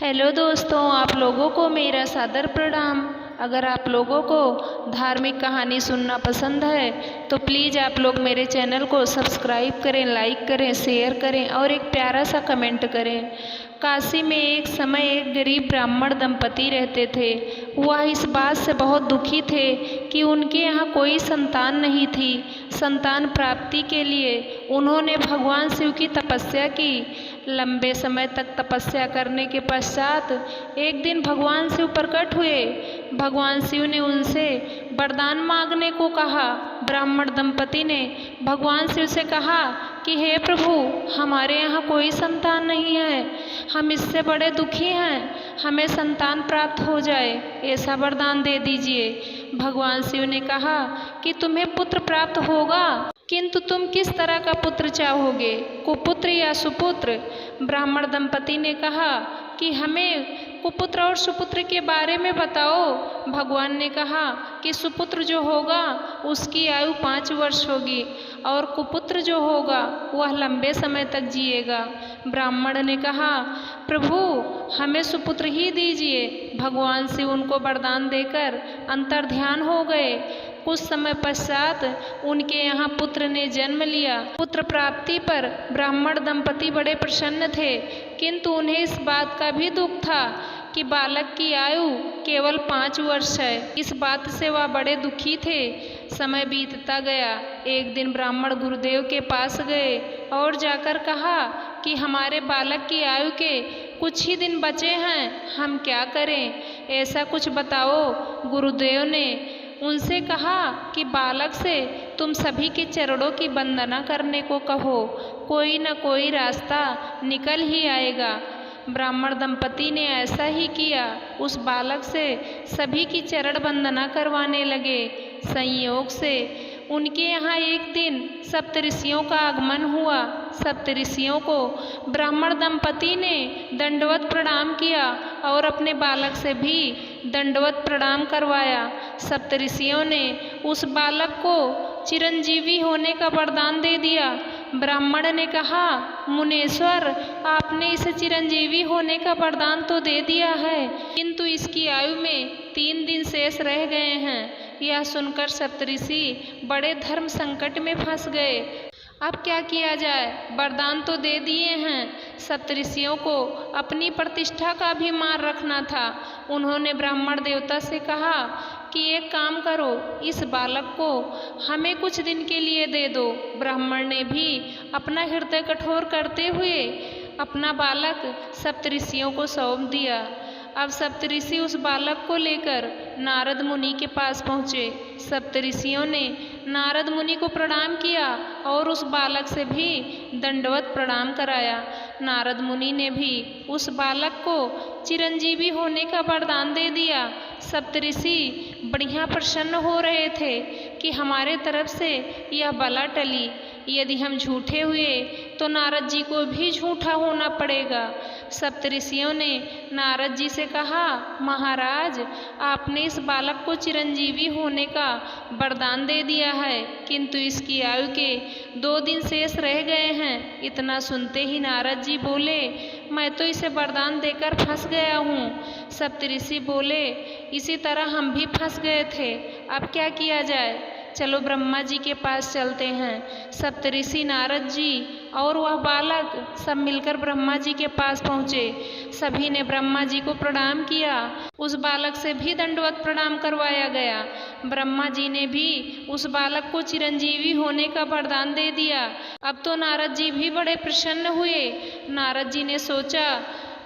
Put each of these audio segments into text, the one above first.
Hello दोस्तों, आप लोगों को मेरा सादर प्रणाम। अगर आप लोगों को धार्मिक कहानी सुनना पसंद है तो प्लीज़ आप लोग मेरे चैनल को सब्सक्राइब करें, लाइक करें, शेयर करें और एक प्यारा सा कमेंट करें। काशी में एक समय एक गरीब ब्राह्मण दंपति रहते थे। वह इस बात से बहुत दुखी थे कि उनके यहाँ कोई संतान नहीं थी। संतान प्राप्ति के लिए उन्होंने भगवान शिव की तपस्या की। लंबे समय तक तपस्या करने के पश्चात एक दिन भगवान शिव प्रकट हुए। भगवान शिव ने उनसे वरदान मांगने को कहा। ब्राह्मण दंपति ने भगवान शिव से कहा कि हे प्रभु, हमारे यहाँ कोई संतान नहीं है, हम इससे बड़े दुखी हैं, हमें संतान प्राप्त हो जाए, ऐसा वरदान दे दीजिए। भगवान शिव ने कहा कि तुम्हें पुत्र प्राप्त होगा, किंतु तुम किस तरह का पुत्र चाहोगे, कुपुत्र या सुपुत्र? ब्राह्मण दंपति ने कहा कि हमें कुपुत्र और सुपुत्र के बारे में बताओ। भगवान ने कहा कि सुपुत्र जो होगा उसकी आयु 5 वर्ष होगी और कुपुत्र जो होगा वह लंबे समय तक जिएगा। ब्राह्मण ने कहा, प्रभु हमें सुपुत्र ही दीजिए। भगवान शिव उनको वरदान देकर अंतर्ध्यान हो गए। कुछ समय पश्चात उनके यहाँ पुत्र ने जन्म लिया। पुत्र प्राप्ति पर ब्राह्मण दंपति बड़े प्रसन्न थे, किंतु उन्हें इस बात का भी दुख था कि बालक की आयु केवल 5 वर्ष है। इस बात से वह बड़े दुखी थे। समय बीतता गया। एक दिन ब्राह्मण गुरुदेव के पास गए और जाकर कहा कि हमारे बालक की आयु के कुछ ही दिन बचे हैं, हम क्या करें, ऐसा कुछ बताओ। गुरुदेव ने उनसे कहा कि बालक से तुम सभी के चरणों की वंदना करने को कहो, कोई न कोई रास्ता निकल ही आएगा। ब्राह्मण दंपति ने ऐसा ही किया। उस बालक से सभी की चरण वंदना करवाने लगे। संयोग से उनके यहाँ एक दिन सप्तऋषियों का आगमन हुआ। सप्तऋषियों को ब्राह्मण दंपति ने दंडवत प्रणाम किया और अपने बालक से भी दंडवत प्रणाम करवाया। सप्तऋषियों ने उस बालक को चिरंजीवी होने का वरदान दे दिया। ब्राह्मण ने कहा, मुनेश्वर आपने इसे चिरंजीवी होने का वरदान तो दे दिया है, किंतु इसकी आयु में 3 दिन शेष रह गए हैं। यह सुनकर सप्तऋषि बड़े धर्म संकट में फंस गए। अब क्या किया जाए, वरदान तो दे दिए हैं। सप्तऋषियों को अपनी प्रतिष्ठा का भी मान रखना था। उन्होंने ब्राह्मण देवता से कहा कि एक काम करो, इस बालक को हमें कुछ दिन के लिए दे दो। ब्राह्मण ने भी अपना हृदय कठोर करते हुए अपना बालक सप्तऋषियों को सौंप दिया। अब सप्तऋषि उस बालक को लेकर नारद मुनि के पास पहुँचे। सप्तऋषियों ने नारद मुनि को प्रणाम किया और उस बालक से भी दंडवत प्रणाम कराया। नारद मुनि ने भी उस बालक को चिरंजीवी होने का वरदान दे दिया। सप्तऋषि बढ़िया प्रसन्न हो रहे थे कि हमारे तरफ से यह बला टली। यदि हम झूठे हुए तो नारद जी को भी झूठा होना पड़ेगा। सप्तऋषियों ने नारद जी से कहा, महाराज आपने इस बालक को चिरंजीवी होने का वरदान दे दिया है, किंतु इसकी आयु के 2 दिन शेष रह गए हैं। इतना सुनते ही नारद जी बोले, मैं तो इसे वरदान देकर फंस गया हूँ। सप्तऋषि बोले, इसी तरह हम भी फंस गए थे, अब क्या किया जाए, चलो ब्रह्मा जी के पास चलते हैं। सप्तऋषि, नारद जी और वह बालक सब मिलकर ब्रह्मा जी के पास पहुँचे। सभी ने ब्रह्मा जी को प्रणाम किया। उस बालक से भी दंडवत प्रणाम करवाया गया। ब्रह्मा जी ने भी उस बालक को चिरंजीवी होने का वरदान दे दिया। अब तो नारद जी भी बड़े प्रसन्न हुए। नारद जी ने सोचा,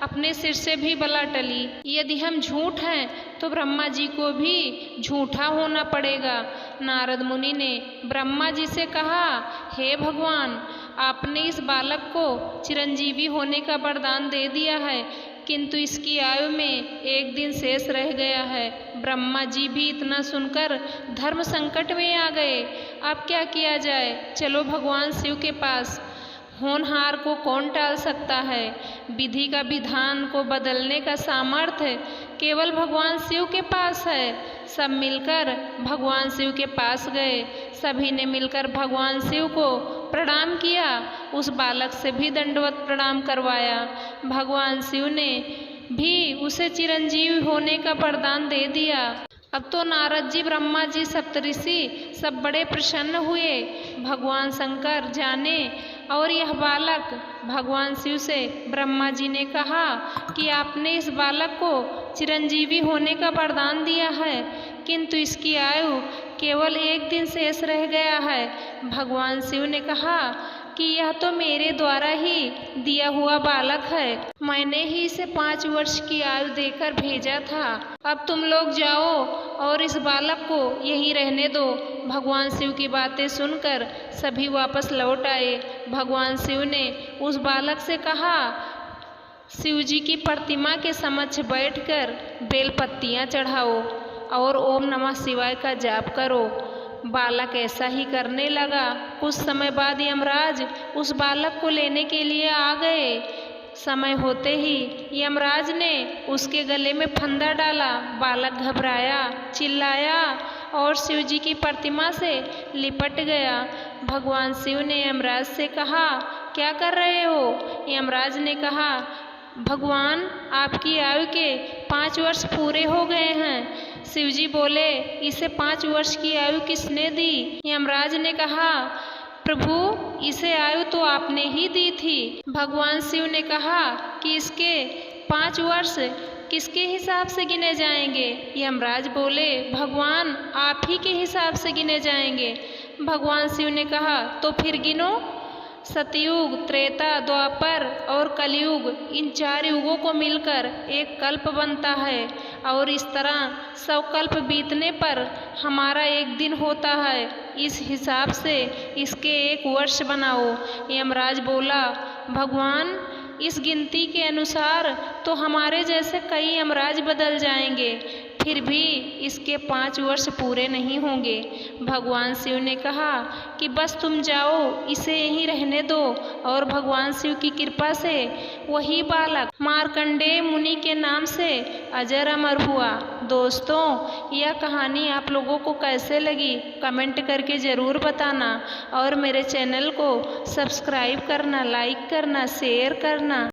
अपने सिर से भी बला टली। यदि हम झूठ हैं तो ब्रह्मा जी को भी झूठा होना पड़ेगा। नारद मुनि ने ब्रह्मा जी से कहा, हे भगवान आपने इस बालक को चिरंजीवी होने का वरदान दे दिया है, किंतु इसकी आयु में 1 दिन शेष रह गया है। ब्रह्मा जी भी इतना सुनकर धर्म संकट में आ गए। अब क्या किया जाए, चलो भगवान शिव के पास। होनहार को कौन टाल सकता है, विधि का विधान को बदलने का सामर्थ्य केवल भगवान शिव के पास है। सब मिलकर भगवान शिव के पास गए। सभी ने मिलकर भगवान शिव को प्रणाम किया। उस बालक से भी दंडवत प्रणाम करवाया। भगवान शिव ने भी उसे चिरंजीव होने का वरदान दे दिया। अब तो नारद जी, ब्रह्मा जी, सप्तऋषि सब बड़े प्रसन्न हुए। भगवान शंकर जाने और यह बालक भगवान शिव से ब्रह्मा जी ने कहा कि आपने इस बालक को चिरंजीवी होने का वरदान दिया है, किंतु इसकी आयु केवल 1 दिन शेष रह गया है। भगवान शिव ने कहा कि यह तो मेरे द्वारा ही दिया हुआ बालक है, मैंने ही इसे 5 वर्ष की आयु देकर भेजा था। अब तुम लोग जाओ और इस बालक को यहीं रहने दो। भगवान शिव की बातें सुनकर सभी वापस लौट आए। भगवान शिव ने उस बालक से कहा, शिव जी की प्रतिमा के समक्ष बैठकर बेलपत्तियाँ चढ़ाओ और ओम नमः शिवाय का जाप करो। बालक ऐसा ही करने लगा। कुछ समय बाद यमराज उस बालक को लेने के लिए आ गए। समय होते ही यमराज ने उसके गले में फंदा डाला। बालक घबराया, चिल्लाया और शिव जी की प्रतिमा से लिपट गया। भगवान शिव ने यमराज से कहा, क्या कर रहे हो? यमराज ने कहा, भगवान आपकी आयु के 5 वर्ष पूरे हो गए हैं। शिव जी बोले, इसे 5 वर्ष की आयु किसने दी? यमराज ने कहा, प्रभु इसे आयु तो आपने ही दी थी। भगवान शिव ने कहा कि इसके 5 वर्ष किसके हिसाब से गिने जाएंगे? यमराज बोले, भगवान आप ही के हिसाब से गिने जाएंगे। भगवान शिव ने कहा, तो फिर गिनो। सतयुग, त्रेता, द्वापर और कलयुग, इन 4 युगों को मिलकर एक कल्प बनता है और इस तरह 100 कल्प बीतने पर हमारा 1 दिन होता है। इस हिसाब से इसके 1 वर्ष बनाओ। यमराज बोला, भगवान इस गिनती के अनुसार तो हमारे जैसे कई यमराज बदल जाएंगे, फिर भी इसके 5 वर्ष पूरे नहीं होंगे। भगवान शिव ने कहा कि बस तुम जाओ, इसे यहीं रहने दो। और भगवान शिव की कृपा से वही बालक मार्कंडेय मुनि के नाम से अजर अमर हुआ। दोस्तों, यह कहानी आप लोगों को कैसे लगी कमेंट करके ज़रूर बताना और मेरे चैनल को सब्सक्राइब करना, लाइक करना, शेयर करना।